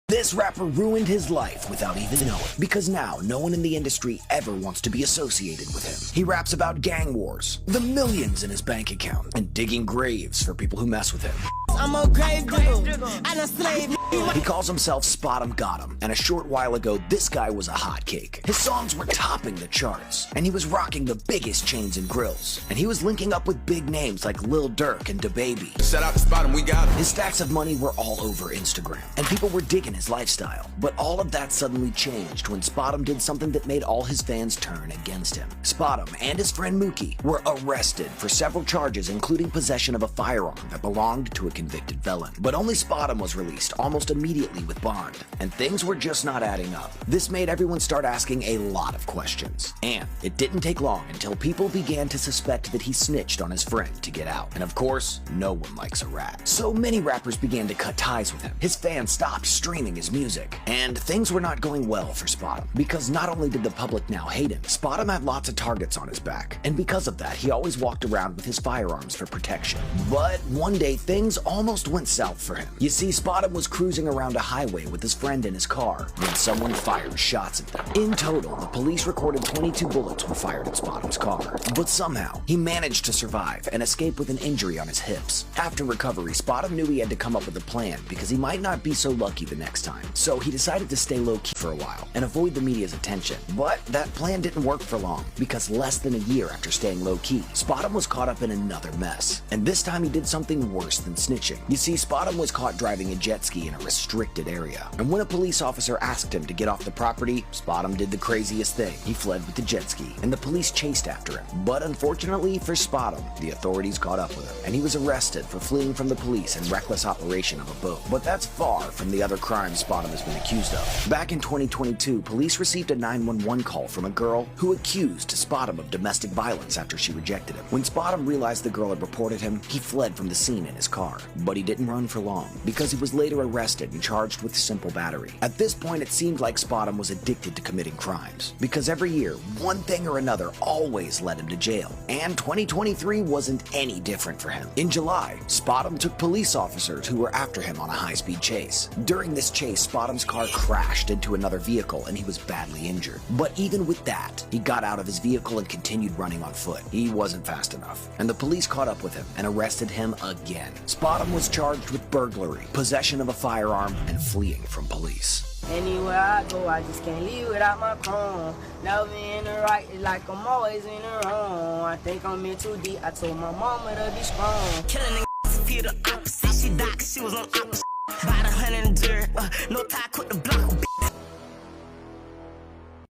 This rapper ruined his life without even knowing, because now no one in the industry ever wants to be associated with him. He raps about gang wars, the millions in his bank account, and digging graves for people who mess with him. I'm a grave digger and a slave. He calls himself Spot 'em Got 'em, and a short while ago this guy was a hotcake. His songs were topping the charts, and he was rocking the biggest chains and grills, and he was linking up with big names like Lil Durk and DaBaby. Shout out to Spot 'em, we got him. His stacks of money were all over Instagram, and people were digging his lifestyle. But all of that suddenly changed when Spot 'em did something that made all his fans turn against him. Spot 'em and his friend Mookie were arrested for several charges, including possession of a firearm that belonged to a convicted felon. But only Spot 'em was released almost immediately with bond, and things were just not adding up. This made everyone start asking a lot of questions, and it didn't take long until people began to suspect that he snitched on his friend to get out. And of course, no one likes a rat. So many rappers began to cut ties with him. His fans stopped streaming his music, and things were not going well for Spot 'em, because not only did the public now hate him, Spot 'em had lots of targets on his back, and because of that, he always walked around with his firearms for protection. But one day, things almost went south for him. You see, Spot 'em was cruising around a highway with his friend in his car when someone fired shots at them. In total, the police recorded 22 bullets were fired at Spot 'em's car, but somehow he managed to survive and escape with an injury on his hips. After recovery, Spot 'em knew he had to come up with a plan because he might not be so lucky the next time, so he decided to stay low-key for a while and avoid the media's attention. But that plan didn't work for long, because less than a year after staying low-key, Spot 'em was caught up in another mess, and this time he did something worse than snitching. You see, Spot 'em was caught driving a jet ski in a restricted area, and when a police officer asked him to get off the property, Spot 'em did the craziest thing. He fled with the jet ski, and the police chased after him. But unfortunately for Spot 'em, the authorities caught up with him, and he was arrested for fleeing from the police and reckless operation of a boat. But that's far from the other crimes Spot 'em has been accused of. Back in 2022, police received a 911 call from a girl who accused Spot 'em of domestic violence after she rejected him. When Spot 'em realized the girl had reported him, he fled from the scene in his car. But he didn't run for long, because he was later arrested and charged with simple battery. At this point, it seemed like Spot 'em was addicted to committing crimes, because every year, one thing or another always led him to jail. And 2023 wasn't any different for him. In July, Spot 'em took police officers who were after him on a high-speed chase. During this chase, Spot 'em's car crashed into another vehicle and he was badly injured. But even with that, he got out of his vehicle and continued running on foot. He wasn't fast enough, and the police caught up with him and arrested him again. Spot 'em was charged with burglary, possession of a firearm, and fleeing from police. Anywhere I go, I just can't leave without my chrome. Never in the right, it's like I'm always in the wrong. I think I'm in too deep, I told my mama to be strong. Killing niggas, feel the opposite. She died 'cause she was on opposite. About 100 in dirt, no tie